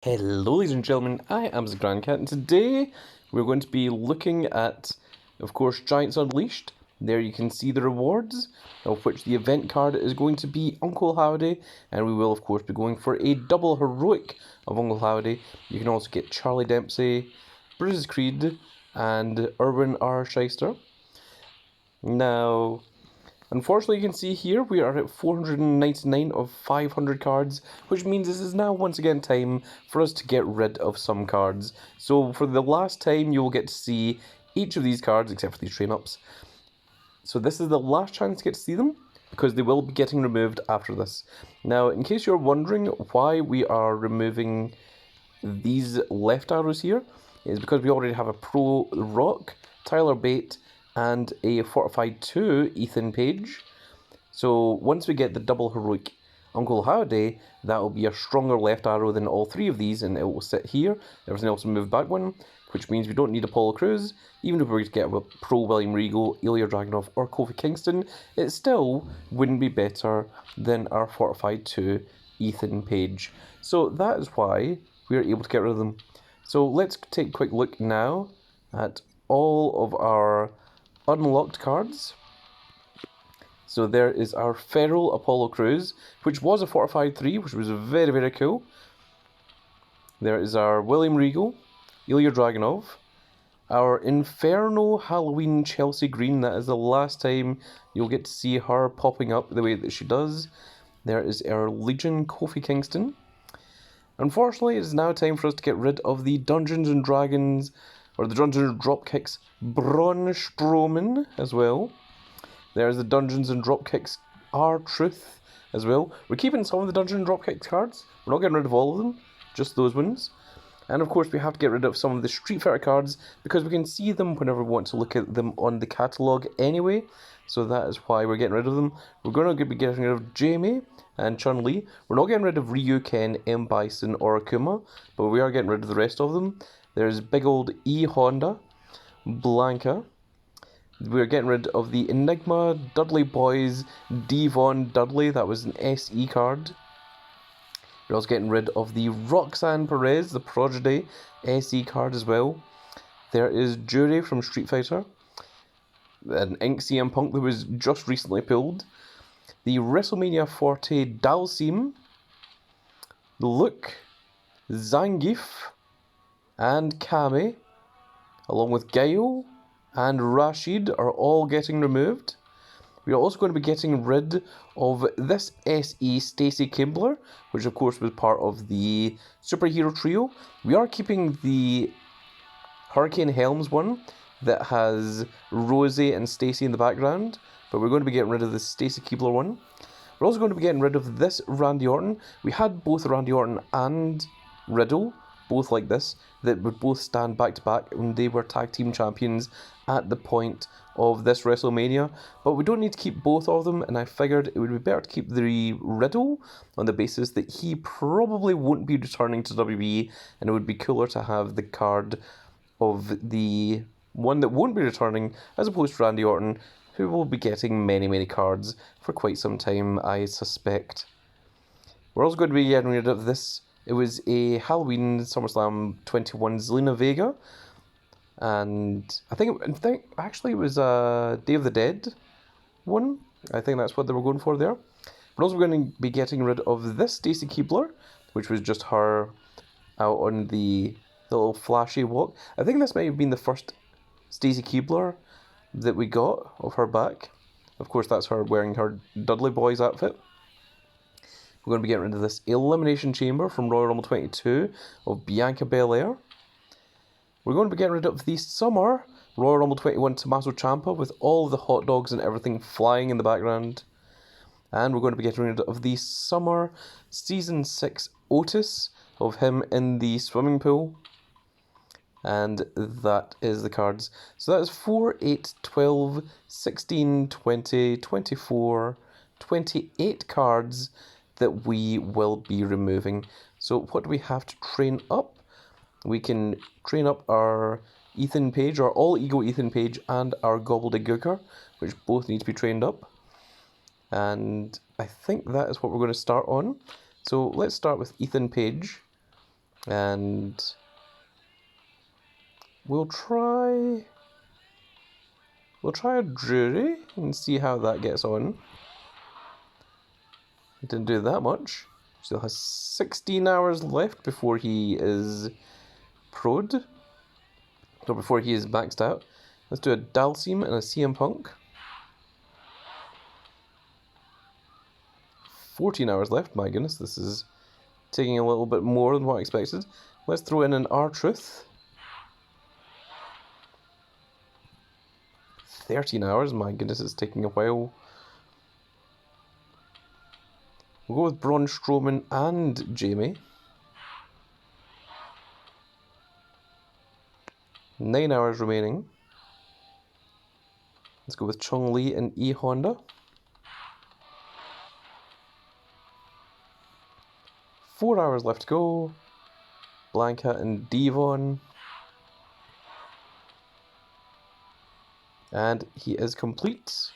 Hello ladies and gentlemen, I am the Grand Cat and today we're going to be looking at, of course, Giants Unleashed. There you can see the rewards, of which the event card is going to be Uncle Howdy, and we will of course be going for a double heroic of Uncle Howdy. You can also get Charlie Dempsey, Bruce Creed, and Erwin R. Shyster. Now, unfortunately, you can see here we are at 499 of 500 cards, which means this is now once again time for us to get rid of some cards. So for the last time, you will get to see each of these cards, except for these train-ups. So this is the last chance to get to see them, because they will be getting removed after this. Now, in case you're wondering why we are removing these left arrows here, is because we already have a Pro Rock, Tyler Bate, and a Fortified 2 Ethan Page. So once we get the double heroic Uncle Howdy, that will be a stronger left arrow than all three of these, and it will sit here. Everything else will move back one, which means we don't need Apollo Crews. Even if we were to get a Pro William Regal, Ilya Dragunov, or Kofi Kingston, it still wouldn't be better than our Fortified 2 Ethan Page. So that is why we are able to get rid of them. So let's take a quick look now at all of our unlocked cards. So there is our Feral Apollo Crews, which was a Fortified 3, which was very, very cool. There is our William Regal, Ilya Dragunov, our Inferno Halloween Chelsea Green. That is the last time you'll get to see her popping up the way that she does. There is our Legion Kofi Kingston. Unfortunately, it is now time for us to get rid of the Dungeons and Dragons, or the Dungeons and Dropkicks, Braun Strowman as well. There's the Dungeons and Dropkicks R-Truth as well. We're keeping some of the Dungeons and Dropkicks cards. We're not getting rid of all of them, just those ones. And of course we have to get rid of some of the Street Fighter cards because we can see them whenever we want to look at them on the catalogue anyway. So that is why we're getting rid of them. We're going to be getting rid of Jamie and Chun-Li. We're not getting rid of Ryu, Ken, M. Bison or Akuma, but we are getting rid of the rest of them. There's big old E. Honda, Blanca. We're getting rid of the Enigma, Dudley Boys, Devon Dudley. That was an SE card. We're also getting rid of the Roxanne Perez, the Prodigy SE card as well. There is Jury from Street Fighter, an Ink CM Punk that was just recently pulled. The WrestleMania 40 Dalsim, Luke, Zangief, and Kami, along with Gail and Rashid, are all getting removed. We are also going to be getting rid of this SE Stacy Kibler, which of course was part of the superhero trio. We are keeping the Hurricane Helms one that has Rosie and Stacy in the background, but we're going to be getting rid of the Stacy Keebler one. We're also going to be getting rid of this Randy Orton. We had both Randy Orton and Riddle, both like this, that would both stand back to back when they were tag team champions at the point of this WrestleMania, but we don't need to keep both of them, and I figured it would be better to keep the Riddle on the basis that he probably won't be returning to WWE, and it would be cooler to have the card of the one that won't be returning as opposed to Randy Orton, who will be getting many, many cards for quite some time, I suspect. We're also going to be getting rid of this. It was a Halloween SummerSlam 21 Zelina Vega, and I think actually it was a Day of the Dead one. I think that's what they were going for there. We're also going to be getting rid of this Stacy Keebler, which was just her out on the little flashy walk. I think this might have been the first Stacy Keebler that we got of her back. Of course, that's her wearing her Dudley Boys outfit. We're going to be getting rid of this Elimination Chamber from Royal Rumble 22 of Bianca Belair. We're going to be getting rid of the Summer Royal Rumble 21 Tommaso Ciampa with all of the hot dogs and everything flying in the background. And we're going to be getting rid of the Summer Season 6 Otis of him in the swimming pool. And that is the cards. So that is 4, 8, 12, 16, 20, 24, 28 cards that we will be removing. So what do we have to train up? We can train up our Ethan Page, our All Ego Ethan Page, and our Gobbledygooker, which both need to be trained up. And I think that is what we're going to start on. So let's start with Ethan Page. And we'll try a Drury and see how that gets on. It didn't do that much. Still has 16 hours left before he is pro'd. Or before he is maxed out. Let's do a Dalsim and a CM Punk. 14 hours left. My goodness, this is taking a little bit more than what I expected. Let's throw in an R-Truth. 13 hours. My goodness, it's taking a while. We'll go with Braun Strowman and Jamie. 9 hours remaining. Let's go with Chong Li and E Honda. 4 hours left to go. Blanca and Devon. And he is complete.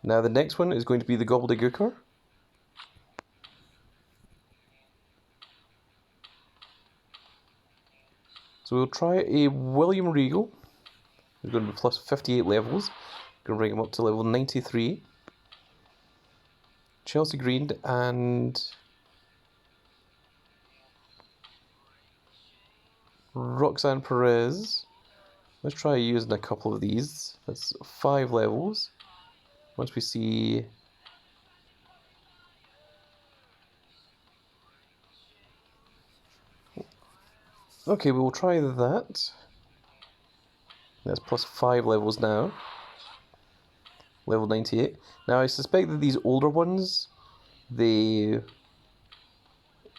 Now the next one is going to be the Gobbledygooker. So we'll try a William Regal. He's going to be plus 58 levels. Going to bring him up to level 93. Chelsea Green and Roxanne Perez. Let's try using a couple of these. That's 5 levels. Once we see... Okay, we will try that. That's plus 5 levels now. Level 98. Now I suspect that these older ones, they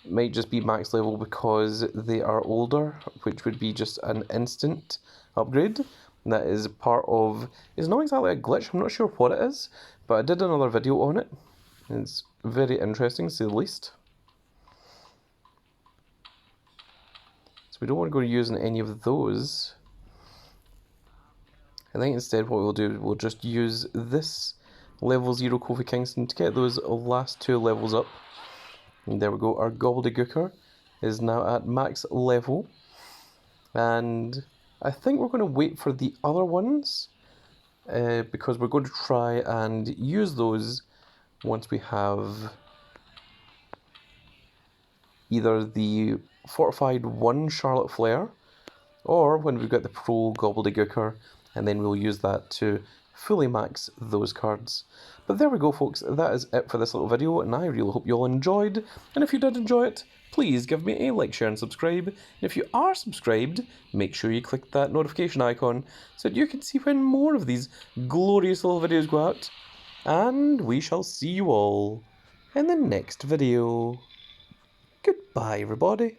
might just be max level because they are older, which would be just an instant upgrade. And that is part of... It's not exactly a glitch, I'm not sure what it is, but I did another video on it. It's very interesting, to say the least. So we don't want to go using any of those. I think instead what we'll do, we'll just use this level 0 Kofi Kingston to get those last 2 levels up. And there we go, our Gobbledygooker is now at max level. And I think we're going to wait for the other ones, because we're going to try and use those once we have either the Fortified 1 Charlotte Flair, or when we've got the Pro Gobbledygooker, and then we'll use that to fully max those cards. But there we go, folks, that is it for this little video, and I really hope you all enjoyed, and if you did enjoy it, please give me a like, share and subscribe, and if you are subscribed, make sure you click that notification icon so that you can see when more of these glorious little videos go out, and we shall see you all in the next video. Goodbye, everybody.